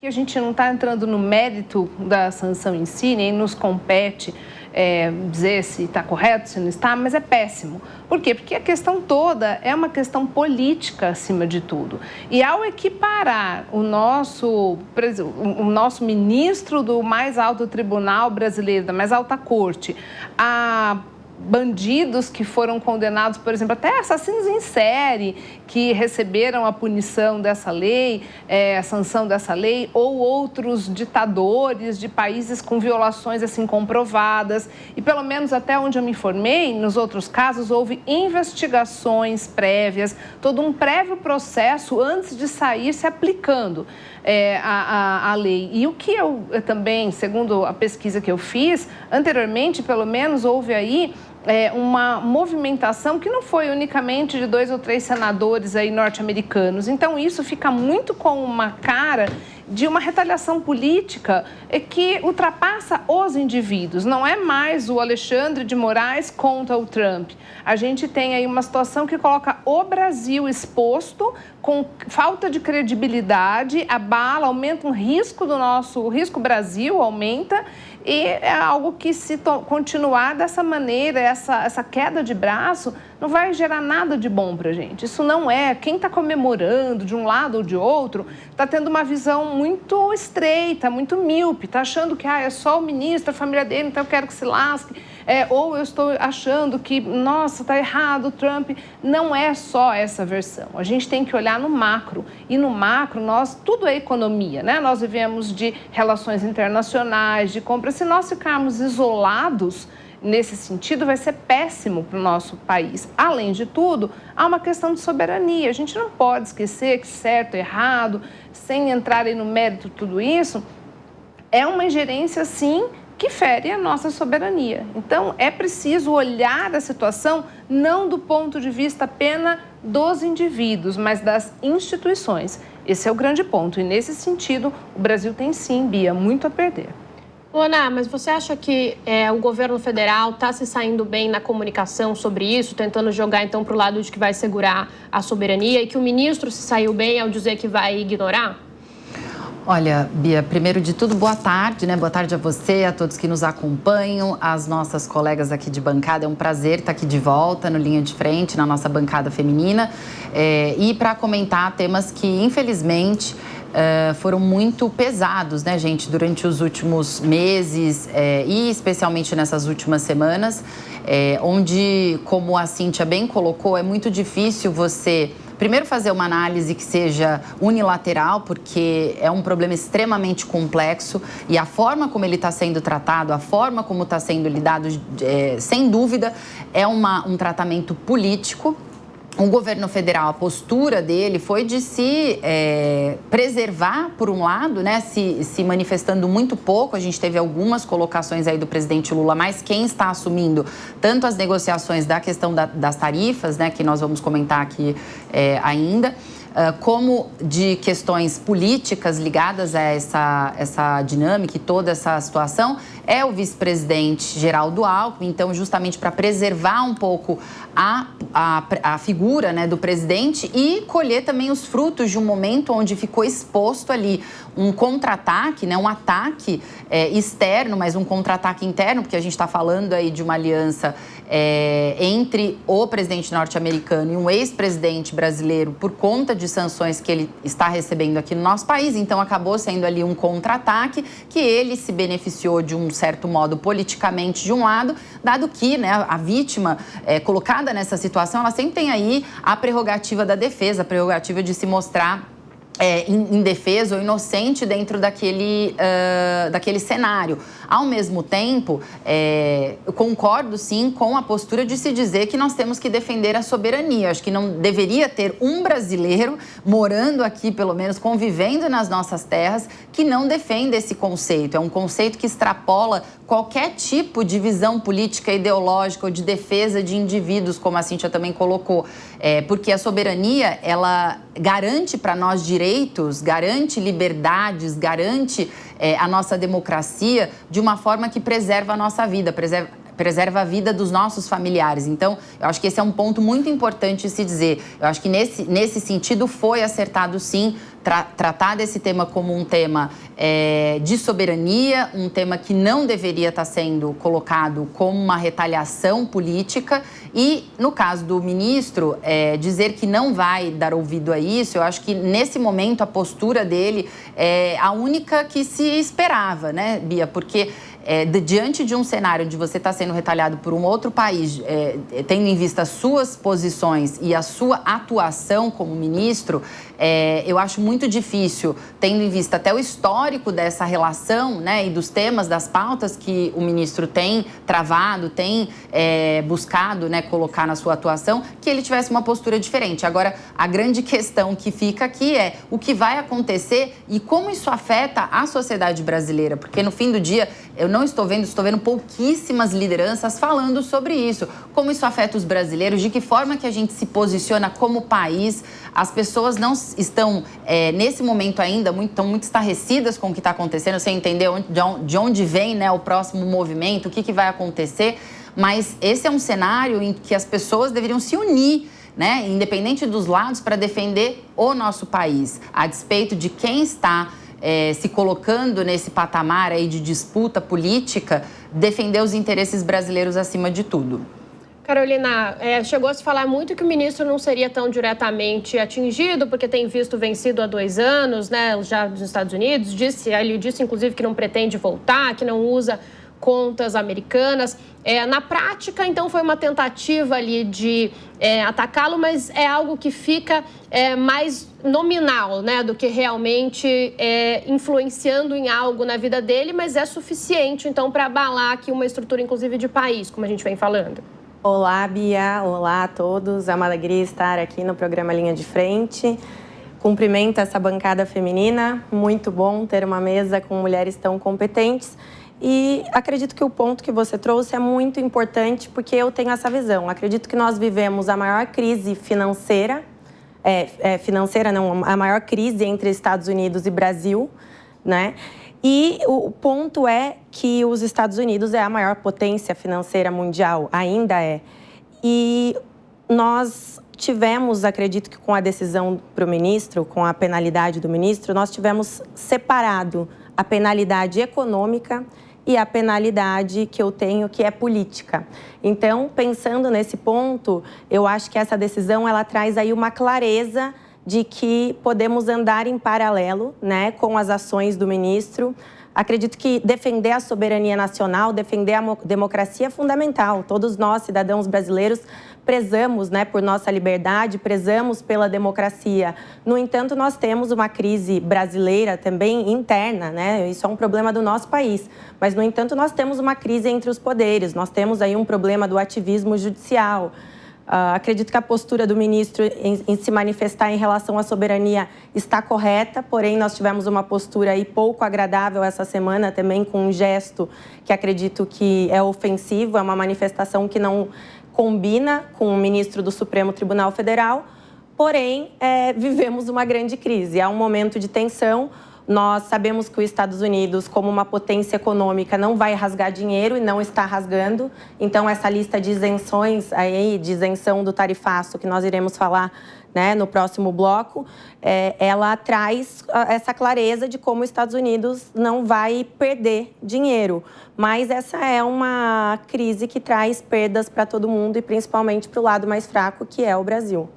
Que a gente não está entrando no mérito da sanção em si, nem nos compete dizer se está correto, se não está, mas é péssimo. Por quê? Porque a questão toda é uma questão política acima de tudo. E ao equiparar o nosso ministro do mais alto tribunal brasileiro, da mais alta corte, a bandidos que foram condenados, por exemplo, até assassinos em série, que receberam a punição dessa lei, a sanção dessa lei, ou outros ditadores de países com violações assim comprovadas. E pelo menos até onde eu me informei, nos outros casos, houve investigações prévias, todo um prévio processo antes de sair se aplicando a lei. E o que eu também, segundo a pesquisa que eu fiz, anteriormente, pelo menos, houve aí uma movimentação que não foi unicamente de 2 ou 3 senadores aí norte-americanos. Então, isso fica muito com uma cara de uma retaliação política que ultrapassa os indivíduos. Não é mais o Alexandre de Moraes contra o Trump. A gente tem aí uma situação que coloca o Brasil exposto, com falta de credibilidade, abala, aumenta um risco o risco Brasil aumenta, e é algo que, se continuar dessa maneira, essa queda de braço, não vai gerar nada de bom para a gente. Isso não é. Quem está comemorando de um lado ou de outro está tendo uma visão muito estreita, muito míope, está achando que é só o ministro, a família dele, então eu quero que se lasque. Ou eu estou achando que, nossa, está errado o Trump. Não é só essa versão. A gente tem que olhar no macro. E no macro, tudo é economia, né? Nós vivemos de relações internacionais, de compras. Se nós ficarmos isolados nesse sentido, vai ser péssimo para o nosso país. Além de tudo, há uma questão de soberania. A gente não pode esquecer que certo, errado, sem entrar aí no mérito de tudo isso, é uma ingerência, sim, que fere a nossa soberania. Então, é preciso olhar a situação não do ponto de vista apenas dos indivíduos, mas das instituições. Esse é o grande ponto. E, nesse sentido, o Brasil tem, sim, Bia, muito a perder. Ana, mas você acha que o governo federal está se saindo bem na comunicação sobre isso, tentando jogar, então, para o lado de que vai segurar a soberania, e que o ministro se saiu bem ao dizer que vai ignorar? Olha, Bia, primeiro de tudo, boa tarde, né? Boa tarde a você, a todos que nos acompanham, as nossas colegas aqui de bancada. É um prazer estar aqui de volta no Linha de Frente, na nossa bancada feminina. E para comentar temas que, infelizmente, foram muito pesados, né, gente, durante os últimos meses e especialmente nessas últimas semanas, onde, como a Cíntia bem colocou, é muito difícil você primeiro fazer uma análise que seja unilateral, porque é um problema extremamente complexo e a forma como ele está sendo tratado, a forma como está sendo lidado, sem dúvida, é um tratamento político. O governo federal, a postura dele foi de se preservar, por um lado, né, se manifestando muito pouco. A gente teve algumas colocações aí do presidente Lula, mas quem está assumindo tanto as negociações da questão das tarifas, né, que nós vamos comentar aqui ainda, como de questões políticas ligadas a essa dinâmica e toda essa situação, é o vice-presidente Geraldo Alckmin. Então, justamente para preservar um pouco a figura, né, do presidente e colher também os frutos de um momento onde ficou exposto ali um contra-ataque, né, um ataque externo, mas um contra-ataque interno, porque a gente está falando aí de uma aliança entre o presidente norte-americano e um ex-presidente brasileiro por conta de sanções que ele está recebendo aqui no nosso país. Então, acabou sendo ali um contra-ataque que ele se beneficiou de um certo modo politicamente de um lado, dado que, né, a vítima colocada nessa situação, ela sempre tem aí a prerrogativa da defesa, a prerrogativa de se mostrar indefeso ou inocente dentro daquele cenário. Ao mesmo tempo, eu concordo, sim, com a postura de se dizer que nós temos que defender a soberania. Acho que não deveria ter um brasileiro morando aqui, pelo menos convivendo nas nossas terras, que não defenda esse conceito. É um conceito que extrapola qualquer tipo de visão política, ideológica ou de defesa de indivíduos, como a Cíntia também colocou. Porque a soberania, ela garante para nós direitos, garante liberdades, garante a nossa democracia de uma forma que preserva a nossa vida, preserva a vida dos nossos familiares. Então, eu acho que esse é um ponto muito importante de se dizer. Eu acho que nesse sentido foi acertado, sim, tratar desse tema como um tema de soberania, um tema que não deveria estar sendo colocado como uma retaliação política. E, no caso do ministro, dizer que não vai dar ouvido a isso, eu acho que, nesse momento, a postura dele é a única que se esperava, né, Bia? Porque diante de um cenário onde você está sendo retaliado por um outro país, tendo em vista as suas posições e a sua atuação como ministro, eu acho muito difícil, tendo em vista até o histórico dessa relação, né, e dos temas, das pautas que o ministro tem travado, tem buscado, né, colocar na sua atuação, que ele tivesse uma postura diferente. Agora, a grande questão que fica aqui é o que vai acontecer e como isso afeta a sociedade brasileira, porque no fim do dia eu não estou vendo pouquíssimas lideranças falando sobre isso. Como isso afeta os brasileiros, de que forma que a gente se posiciona como país. As pessoas não estão, nesse momento ainda, estão muito estarrecidas com o que está acontecendo, sem entender de onde vem, né, o próximo movimento, o que vai acontecer. Mas esse é um cenário em que as pessoas deveriam se unir, né, independente dos lados, para defender o nosso país, a despeito de quem está se colocando nesse patamar aí de disputa política, defender os interesses brasileiros acima de tudo. Carolina, chegou a se falar muito que o ministro não seria tão diretamente atingido, porque tem visto vencido há 2 anos, né, já nos Estados Unidos. Ele disse, inclusive, que não pretende voltar, que não usa contas americanas. Na prática, então, foi uma tentativa ali de atacá-lo, mas é algo que fica mais nominal, né, do que realmente influenciando em algo na vida dele, mas é suficiente, então, para abalar aqui uma estrutura, inclusive, de país, como a gente vem falando. Olá, Bia. Olá a todos. É uma alegria estar aqui no programa Linha de Frente. Cumprimento essa bancada feminina. Muito bom ter uma mesa com mulheres tão competentes. E acredito que o ponto que você trouxe é muito importante, porque eu tenho essa visão. Acredito que nós vivemos a maior crise financeira, a maior crise entre Estados Unidos e Brasil, né? E o ponto é que os Estados Unidos é a maior potência financeira mundial, ainda é. E nós tivemos, acredito que com a decisão para o ministro, com a penalidade do ministro, nós tivemos separado a penalidade econômica e a penalidade que eu tenho, que é política. Então, pensando nesse ponto, eu acho que essa decisão ela traz aí uma clareza de que podemos andar em paralelo, né, com as ações do ministro. Acredito que defender a soberania nacional, defender a democracia é fundamental. Todos nós, cidadãos brasileiros, prezamos, né, por nossa liberdade, prezamos pela democracia. No entanto, nós temos uma crise brasileira também interna, né? Isso é um problema do nosso país. Mas, no entanto, nós temos uma crise entre os poderes. Nós temos aí um problema do ativismo judicial. Acredito que a postura do ministro em se manifestar em relação à soberania está correta, porém nós tivemos uma postura aí pouco agradável essa semana também, com um gesto que acredito que é ofensivo, é uma manifestação que não combina com o ministro do Supremo Tribunal Federal, porém vivemos uma grande crise, há um momento de tensão. Nós sabemos que os Estados Unidos, como uma potência econômica, não vai rasgar dinheiro e não está rasgando. Então, essa lista de isenções, aí, de isenção do tarifaço, que nós iremos falar, né, no próximo bloco, ela traz essa clareza de como os Estados Unidos não vai perder dinheiro. Mas essa é uma crise que traz perdas para todo mundo e principalmente para o lado mais fraco, que é o Brasil.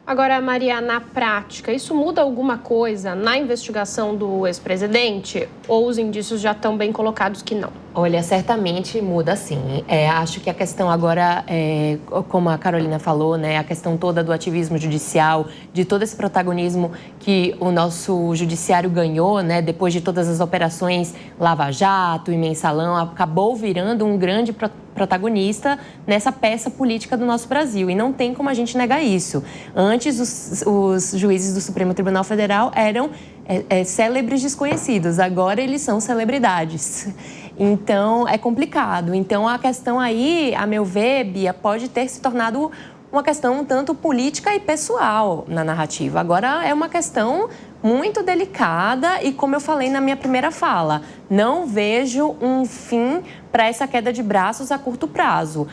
Agora, Maria, na prática, isso muda alguma coisa na investigação do ex-presidente? Ou os indícios já estão bem colocados que não? Olha, certamente muda sim. Acho que a questão agora, como a Carolina falou, né, a questão toda do ativismo judicial, de todo esse protagonismo que o nosso judiciário ganhou, né, depois de todas as operações Lava Jato e Mensalão, acabou virando um grande protagonista nessa peça política do nosso Brasil. E não tem como a gente negar isso. Antes, os juízes do Supremo Tribunal Federal eram célebres desconhecidos. Agora, eles são celebridades. Então, é complicado. Então, a questão aí, a meu ver, Bia, pode ter se tornado uma questão um tanto política e pessoal na narrativa. Agora, é uma questão muito delicada e, como eu falei na minha primeira fala, não vejo um fim para essa queda de braços a curto prazo.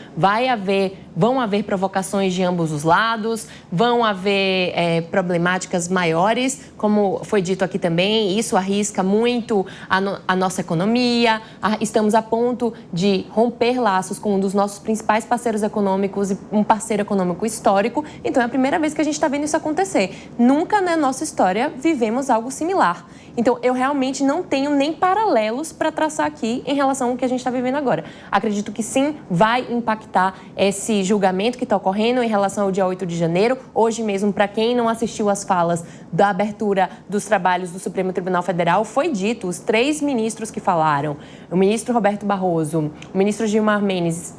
Vão haver provocações de ambos os lados, vão haver problemáticas maiores, como foi dito aqui também, isso arrisca muito a nossa economia, estamos a ponto de romper laços com um dos nossos principais parceiros econômicos e um parceiro econômico histórico, então é a primeira vez que a gente está vendo isso acontecer. Nunca na nossa história vivemos algo similar. Então, eu realmente não tenho nem paralelos para traçar aqui em relação ao que a gente está vivendo agora. Acredito que sim, vai impactar esse julgamento que está ocorrendo em relação ao dia 8 de janeiro. Hoje mesmo, para quem não assistiu às falas da abertura dos trabalhos do Supremo Tribunal Federal, foi dito, os 3 ministros que falaram, o ministro Roberto Barroso, o ministro Gilmar Mendes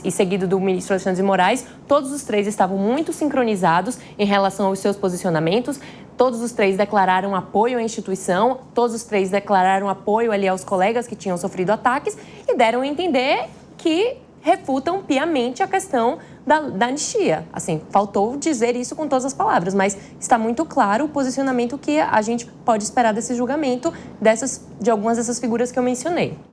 e seguido do ministro Alexandre de Moraes, todos os 3 estavam muito sincronizados em relação aos seus posicionamentos. Todos os 3 declararam apoio à instituição, todos os 3 declararam apoio ali aos colegas que tinham sofrido ataques e deram a entender que refutam piamente a questão da anistia. Assim, faltou dizer isso com todas as palavras, mas está muito claro o posicionamento que a gente pode esperar desse julgamento de algumas dessas figuras que eu mencionei.